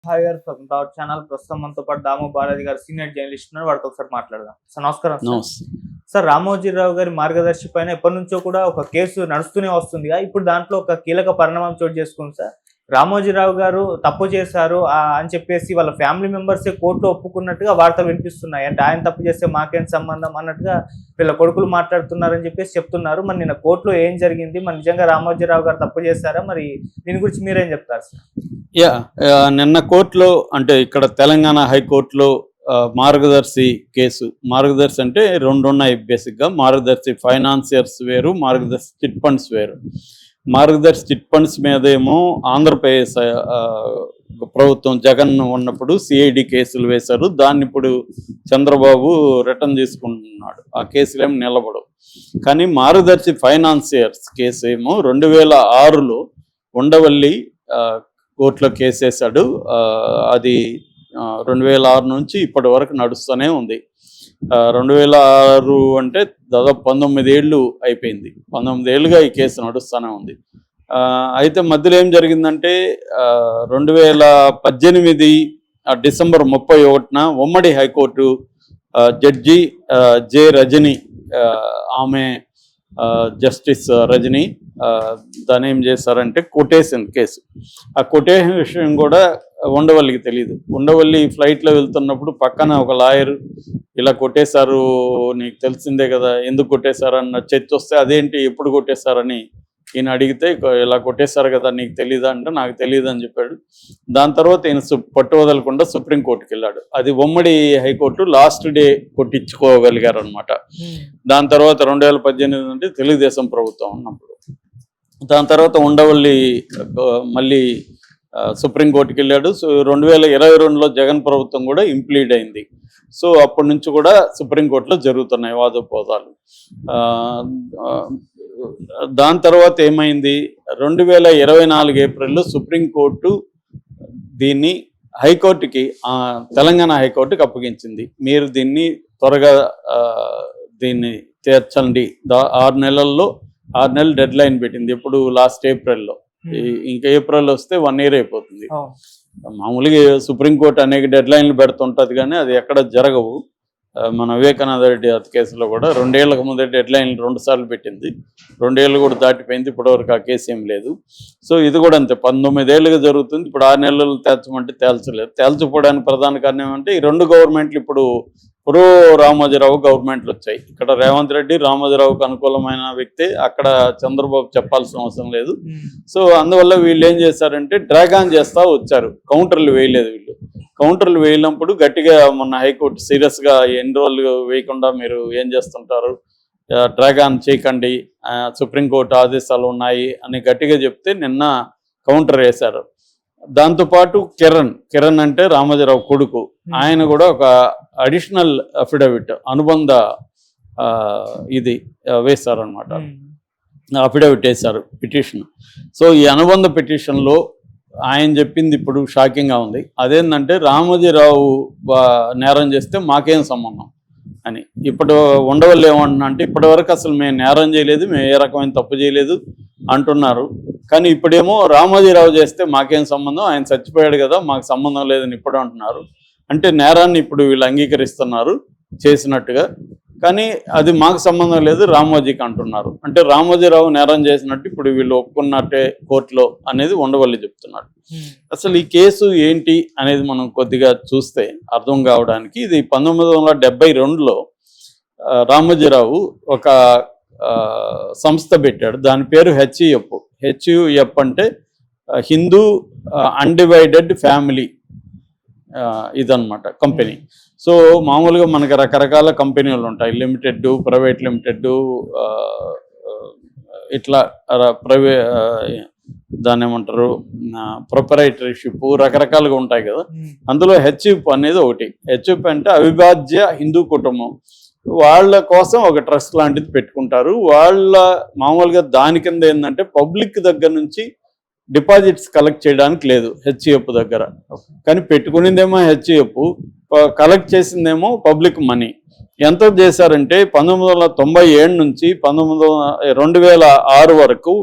Hi గారు from our channel. ప్రస్తుతం మనతో పాటు దాము బాలాజీ గారు సీనియర్ జర్నలిస్ట్ ఉన్నారు. వాడితో ఒకసారి మాట్లాడదాం. సార్ నమస్కారం. నమస్తే. సార్ రామోజీరావు గారి మార్గదర్శి పైన ఎప్పటి నుంచో కూడా ఒక కేసు నడుస్తూనే వస్తుందిగా. ఇప్పుడు దాంట్లో ఒక కీలక పరిణామం చోటు చేసుకుంది సార్. రామోజీరావు గారు తప్పు చేశారు అని చెప్పేసి వాళ్ళ ఫ్యామిలీ మెంబర్సే కోర్టులో ఒప్పుకున్నట్టుగా వార్తలు వినిపిస్తున్నాయి. అంటే ఆయన తప్పు చేస్తే మాకేం సంబంధం అన్నట్టుగా వీళ్ళ కొడుకులు మాట్లాడుతున్నారని చెప్పేసి చెప్తున్నారు. మరి నిన్న కోర్టులో ఏం జరిగింది? మరి నిజంగా రామోజీరావు గారు తప్పు చేశారా? మరి దీని గురించి మీరేం చెప్తారు సార్? నిన్న కోర్టులో అంటే ఇక్కడ తెలంగాణ హైకోర్టులో మార్గదర్శి కేసు. మార్గదర్శి అంటే రెండు ఉన్నాయి బేసిక్గా. మార్గదర్శి ఫైనాన్సియర్స్ వేరు, మార్గదర్శి చిట్ ఫండ్స్ వేరు. మార్గదర్శి చిట్ ఫండ్స్ మీద ఏమో ఆంధ్రప్రదేశ్ ప్రభుత్వం జగన్ ఉన్నప్పుడు సిఐడి కేసులు వేశారు. దాన్ని ఇప్పుడు చంద్రబాబు రిటర్న్ తీసుకుంటున్నాడు. ఆ కేసులు ఏమో నిలబడవు. కానీ మార్గదర్శి ఫైనాన్సియర్స్ కేసు ఏమో 2006లో ఉండవల్లి కోర్టులో కేసు వేశాడు. అది 2006 నుంచి ఇప్పటి వరకు నడుస్తూనే ఉంది. 2006 అంటే దాదాపు 19 ఏళ్ళు అయిపోయింది. 19 ఏళ్ళుగా ఈ కేసు నడుస్తూనే ఉంది. అయితే మధ్యలో ఏం జరిగిందంటే 2018 డిసెంబర్ 31న ఉమ్మడి హైకోర్టు జడ్జి జె రజని, ఆమె జస్టిస్ రజని దాని ఏం చేశారంటే కొటేషన్ కేసు. ఆ కొటేషన్ విషయం కూడా ఉండవల్లికి తెలియదు. ఉండవల్లి ఫ్లైట్లో వెళ్తున్నప్పుడు పక్కన ఒక లాయర్ ఇలా కొట్టేశారు, నీకు తెలిసిందే కదా, ఎందుకు కొట్టేశారన్న చర్చ వస్తే అదేంటి ఎప్పుడు కొట్టేశారని ఈయన అడిగితే ఇలా కొట్టేశారు కదా నీకు తెలీదా అంటే నాకు తెలియదు అని చెప్పాడు. దాని తర్వాత ఈయన పట్టు వదలకుండా సుప్రీంకోర్టుకి వెళ్ళాడు. అది ఉమ్మడి హైకోర్టు లాస్ట్ డే కొట్టించుకోగలిగారు అనమాట. దాని తర్వాత 2018 అంటే తెలుగుదేశం ప్రభుత్వం ఉన్నప్పుడు. దాని తర్వాత ఉండవల్లి మళ్ళీ సుప్రీంకోర్టుకి వెళ్ళాడు. సో 2022లో జగన్ ప్రభుత్వం కూడా ఇంప్లీడ్ అయింది. సో అప్పటి నుంచి కూడా సుప్రీంకోర్టులో జరుగుతున్నాయి వాదోపవాదాలు. దాని తర్వాత ఏమైంది, 2024 ఏప్రిల్లో సుప్రీంకోర్టు దీన్ని హైకోర్టుకి, తెలంగాణ హైకోర్టుకి అప్పగించింది. మీరు దీన్ని త్వరగా దీన్ని తీర్చండి. 6 నెలలు డెడ్ లైన్ పెట్టింది. ఎప్పుడు లాస్ట్ ఏప్రిల్లో. ఇంకా ఏప్రిల్ వస్తే 1 year అయిపోతుంది. మామూలుగా సుప్రీంకోర్టు అనేక డెడ్ లైన్లు పెడుతుంటుంది కానీ అది ఎక్కడ జరగవు. మన వివేకానంద రెడ్డి కేసులో కూడా 2 ఏళ్లకు ముందే డెడ్ లైన్లు 2 సార్లు పెట్టింది. 2 ఏళ్ళు కూడా దాటిపోయింది. ఇప్పటివరకు ఆ కేసు ఏం లేదు. సో ఇది కూడా అంతే, 19 ఏళ్ళుగా జరుగుతుంది. ఇప్పుడు 6 నెలలు తేల్చమంటే తేల్చలేదు. తేల్చిపోవడానికి ప్రధాన కారణం ఏమంటే ఈ 2 గవర్నమెంట్లు ఇప్పుడు ప్రో రామోజీరావు గవర్నమెంట్లు వచ్చాయి. ఇక్కడ రేవంత్ రెడ్డి రామోజీరావుకు అనుకూలమైన వ్యక్తి, అక్కడ చంద్రబాబు చెప్పాల్సిన అవసరం లేదు. సో అందువల్ల వీళ్ళు ఏం చేశారంటే డ్రాగ్ ఆన్ చేస్తూ వచ్చారు. కౌంటర్లు వేయలేదు వీళ్ళు. కౌంటర్లు వేయనప్పుడు గట్టిగా మొన్న హైకోర్టు సీరియస్గా ఎన్ని రోజులు వేయకుండా మీరు ఏం చేస్తుంటారు, డ్రాగ్ ఆన్ చేయకండి, సుప్రీంకోర్టు ఆదేశాలు ఉన్నాయి అని గట్టిగా చెప్తే నిన్న కౌంటర్ వేశారు. దాంతోపాటు కిరణ్ అంటే రామోజీరావు కొడుకు, ఆయన కూడా ఒక అడిషనల్ అఫిడవిట్ అనుబంధ ఇది వేశారనమాట. అఫిడవిట్ వేశారు, పిటిషన్. సో ఈ అనుబంధ పిటిషన్లో ఆయన చెప్పింది ఇప్పుడు షాకింగ్గా ఉంది. అదేంటంటే రామోజీరావు నేరం చేస్తే మాకేం సంబంధం అని. ఇప్పుడు ఉండవల్లి ఏమంటున్నా అంటే ఇప్పటివరకు అసలు మేము నేరం చేయలేదు, మేము ఏ రకమైన తప్పు చేయలేదు అంటున్నారు. కానీ ఇప్పుడేమో రామోజీరావు చేస్తే మాకేం సంబంధం, ఆయన చచ్చిపోయాడు కదా మాకు సంబంధం లేదని ఇప్పుడు అంటున్నారు. అంటే నేరాన్ని ఇప్పుడు వీళ్ళు అంగీకరిస్తున్నారు చేసినట్టుగా, కానీ అది మాకు సంబంధం లేదు రామోజీకి అంటున్నారు. అంటే రామోజీరావు నేరం చేసినట్టు ఇప్పుడు వీళ్ళు ఒప్పుకున్నట్టే కోర్టులో అనేది ఉండవల్లి చెప్తున్నాడు. అసలు ఈ కేసు ఏంటి అనేది మనం కొద్దిగా చూస్తే అర్థం కావడానికి, ఇది 1972లో రామోజీరావు ఒక సంస్థ పెట్టాడు. దాని పేరు హెచ్యుఎఫ్ అంటే హిందూ అన్డివైడెడ్ ఫ్యామిలీ ఇదన్నమాట కంపెనీ. సో మామూలుగా మనకి రకరకాల కంపెనీలు ఉంటాయి, లిమిటెడ్, ప్రైవేట్ లిమిటెడ్, ఇట్లా దాన్ని ఏమంటారు ప్రొపరైటర్షిప్, రకరకాలుగా ఉంటాయి కదా. అందులో హెచ్యుఎఫ్ అనేది ఒకటి. హెచ్యుఎఫ్ అంటే అవిభాజ్య హిందూ కుటుంబం. వాళ్ళ కోసం ఒక ట్రస్ట్ లాంటిది పెట్టుకుంటారు. వాళ్ళ మామూలుగా దాని కింద ఏంటంటే పబ్లిక్ దగ్గర నుంచి డిపాజిట్స్ కలెక్ట్ చేయడానికి లేదు హెచ్యుఎఫ్ దగ్గర, కానీ పెట్టుకునిందేమో హెచ్యుఎఫ్, కలెక్ట్ చేసిందేమో పబ్లిక్ మనీ. ఎంత చేశారంటే 1997 నుంచి 2006 వరకు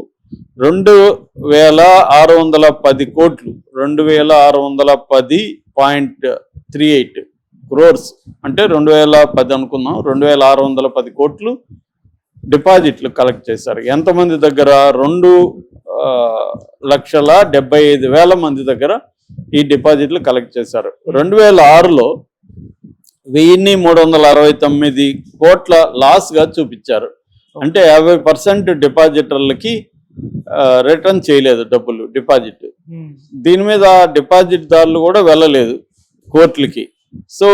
2,610 కోట్లు, 2,610.38 క్రోర్స్ అంటే 2010 అనుకుందాం, 2,610 కోట్లు డిపాజిట్లు కలెక్ట్ చేశారు. ఎంతమంది దగ్గర? 2,75,000 మంది దగ్గర ఈ డిపాజిట్లు కలెక్ట్ చేశారు. 2006లో 1,369 కోట్ల లాస్గా చూపించారు. అంటే 50% డిపాజిటర్లకి రిటర్న్ చేయలేదు డబ్బులు, డిపాజిట్. దీని మీద డిపాజిట్ దారులు కూడా వెళ్ళలేదు కోర్టులకి. సో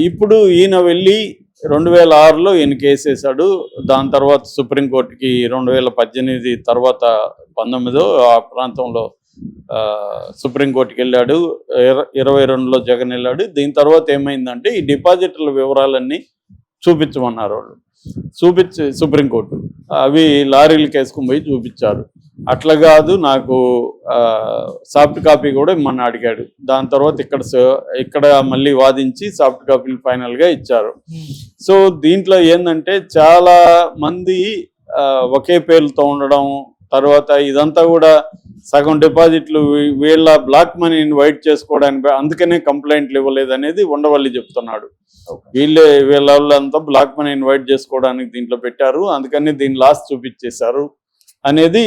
ఇప్పుడు ఈయన వెళ్ళి 2006లో ఈయన కేసు వేశాడు. దాని తర్వాత సుప్రీంకోర్టుకి 2018 తర్వాత 19 ఆ ప్రాంతంలో సుప్రీంకోర్టుకి వెళ్ళాడు. 22లో జగన్ వెళ్ళాడు. దీని తర్వాత ఏమైందంటే ఈ డిపాజిటర్ల వివరాలన్నీ చూపించమన్నారు వాళ్ళు. సుప్రీంకోర్టు అవి లారీలకు వేసుకుని పోయి చూపించారు. అట్లా కాదు, నాకు సాఫ్ట్ కాపీ కూడా ఇమ్మని అడిగాడు. దాని తర్వాత ఇక్కడ మళ్ళీ వాదించి సాఫ్ట్ కాపీలు ఫైనల్గా ఇచ్చారు. సో దీంట్లో ఏంటంటే చాలా మంది ఒకే పేర్లతో ఉండడం, తర్వాత ఇదంతా కూడా సగం డిపాజిట్లు వీళ్ళ బ్లాక్ మనీని వైట్ చేసుకోవడానికి, అందుకనే కంప్లైంట్లు ఇవ్వలేదు అనేది ఉండవల్లి చెప్తున్నాడు. వీళ్ళంతా బ్లాక్ మనీని వైట్ చేసుకోవడానికి దీంట్లో పెట్టారు, అందుకని దీని లాస్ చూపించేశారు అనేది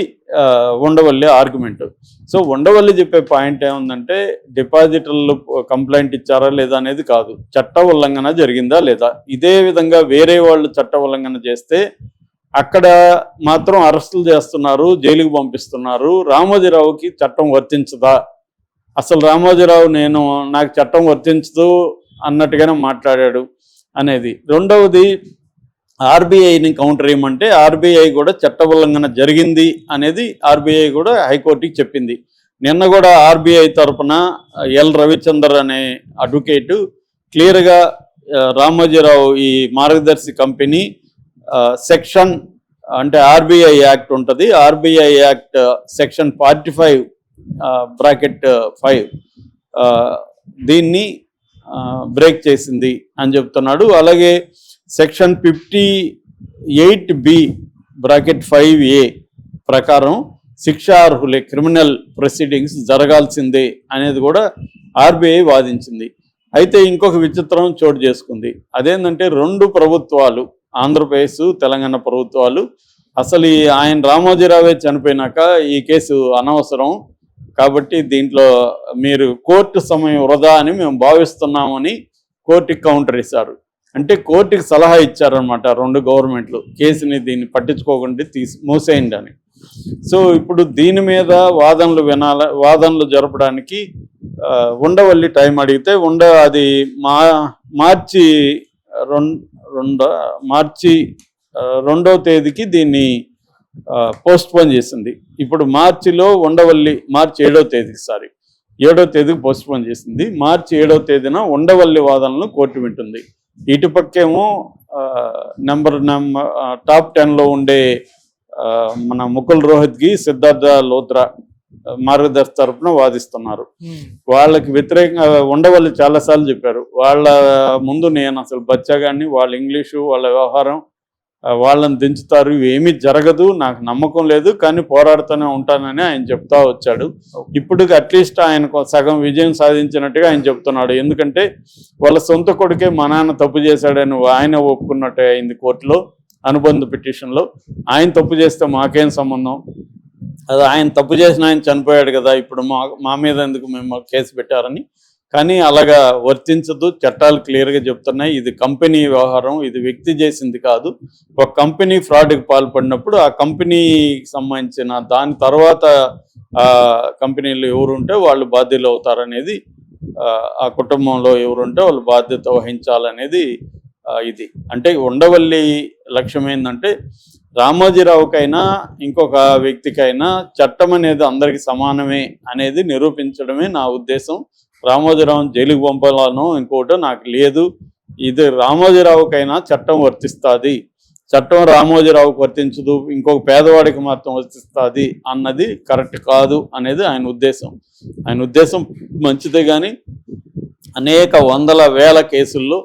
ఉండవల్లి ఆర్గ్యుమెంట్. సో ఉండవల్లి చెప్పే పాయింట్ ఏముందంటే డిపాజిటర్లు కంప్లైంట్ ఇచ్చారా లేదా అనేది కాదు, చట్ట ఉల్లంఘన జరిగిందా లేదా. ఇదే విధంగా వేరే వాళ్ళు చట్ట ఉల్లంఘన చేస్తే అక్కడ మాత్రం అరెస్టులు చేస్తున్నారు, జైలుకు పంపిస్తున్నారు. రామోజీరావుకి చట్టం వర్తించదా? అసలు రామోజీరావు నాకు చట్టం వర్తించదు అన్నట్టుగానే మాట్లాడాడు అనేది. రెండవది ఆర్బీఐని కౌంటర్ ఏమంటే ఆర్బీఐ కూడా చట్ట ఉల్లంఘన జరిగింది అనేది ఆర్బీఐ కూడా హైకోర్టుకి చెప్పింది. నిన్న కూడా ఆర్బీఐ తరఫున ఎల్ రవిచందర్ అనే అడ్వకేటు క్లియర్గా రామోజీరావు ఈ మార్గదర్శి కంపెనీ సెక్షన్ అంటే ఆర్బీఐ యాక్ట్ ఉంటుంది, ఆర్బీఐ యాక్ట్ సెక్షన్ 45(5) దీన్ని బ్రేక్ చేసింది అని చెప్తున్నాడు. అలాగే సెక్షన్ 58(b)(5)(a) ప్రకారం శిక్షార్హులే క్రిమినల్ ప్రొసీడింగ్స్ జరగాల్సిందే అనేది కూడా ఆర్బీఐ వాదించింది. అయితే ఇంకొక విచిత్రం చోటు చేసుకుంది. అదేంటంటే రెండు ప్రభుత్వాలు, ఆంధ్రప్రదేశ్ తెలంగాణ ప్రభుత్వాలు, అసలు ఆయన రామోజీరావే చనిపోయినాక ఈ కేసు అనవసరం కాబట్టి దీంట్లో మీరు కోర్టు సమయం వృధా అని మేము భావిస్తున్నామని కోర్టుకి కౌంటర్ ఇచ్చారు. అంటే కోర్టుకి సలహా ఇచ్చారనమాట రెండు గవర్నమెంట్లు, కేసుని దీన్ని పట్టించుకోకుండా మూసేయండి అని. సో ఇప్పుడు దీని మీద వాదనలు జరపడానికి ఉండవల్లి టైం అడిగితే అది మార్చి 2వ తేదీకి దీన్ని పోస్ట్పోన్ చేసింది. ఇప్పుడు మార్చిలో ఉండవల్లి మార్చి 7వ తేదీకి పోస్ట్పోన్ చేసింది. మార్చి 7వ తేదీన ఉండవల్లి వాదనలు కోర్టు వింటుంది. ఇటుపక్కేమో టాప్ 10లో ఉండే మన ముకుల్ రోహత్గి, సిద్ధార్థ లోత్రా మార్గదర్శి తరఫున వాదిస్తున్నారు. వాళ్ళకి వ్యతిరేకంగా ఉండవల్లి చాలాసార్లు చెప్పారు, వాళ్ళ ముందు నేను అసలు బచ్చాగాన్ని, వాళ్ళ ఇంగ్లీషు, వాళ్ళ వ్యవహారం, వాళ్ళని దించుతారు, ఏమీ జరగదు, నాకు నమ్మకం లేదు, కానీ పోరాడుతూనే ఉంటానని ఆయన చెప్తా వచ్చాడు. ఇప్పుడు అట్లీస్ట్ ఆయనకు సగం విజయం సాధించినట్టుగా ఆయన చెప్తున్నాడు. ఎందుకంటే వాళ్ళ సొంత కొడుకే మా నాన్న తప్పు చేశాడని ఆయన ఒప్పుకున్నట్టు అయింది కోర్టులో అనుబంధ పిటిషన్లో. ఆయన తప్పు చేస్తే మాకేం సంబంధం, అది ఆయన తప్పు చేసిన ఆయన చనిపోయాడు కదా, ఇప్పుడు మా మీద ఎందుకు మేము కేసు పెట్టారని. కానీ అలాగా వర్తించదు, చట్టాలు క్లియర్గా చెప్తున్నాయి. ఇది కంపెనీ వ్యవహారం, ఇది వ్యక్తి చేసింది కాదు. ఒక కంపెనీ ఫ్రాడ్కి పాల్పడినప్పుడు ఆ కంపెనీకి సంబంధించిన దాని తర్వాత కంపెనీలు ఎవరుంటే వాళ్ళు బాధ్యులు అవుతారనేది, ఆ కుటుంబంలో ఎవరుంటే వాళ్ళు బాధ్యత వహించాలనేది ఇది. అంటే ఉండవల్లి లక్ష్యం ఏంటంటే రామోజీరావుకైనా ఇంకొక వ్యక్తికైనా చట్టం అనేది అందరికీ సమానమే అనేది నిరూపించడమే నా ఉద్దేశం. రామోజీరావుని జైలుకు పంపాలనో ఇంకోటో నాకు లేదు. ఇది రామోజీరావుకైనా చట్టం వర్తిస్తుంది, చట్టం రామోజీరావుకు వర్తించదు, ఇంకొక పేదవాడికి మాత్రం వర్తిస్తుంది అన్నది కరెక్ట్ కాదు అనేది ఆయన ఉద్దేశం. ఆయన ఉద్దేశం మంచిదే, కానీ అనేక వందల వేల కేసుల్లో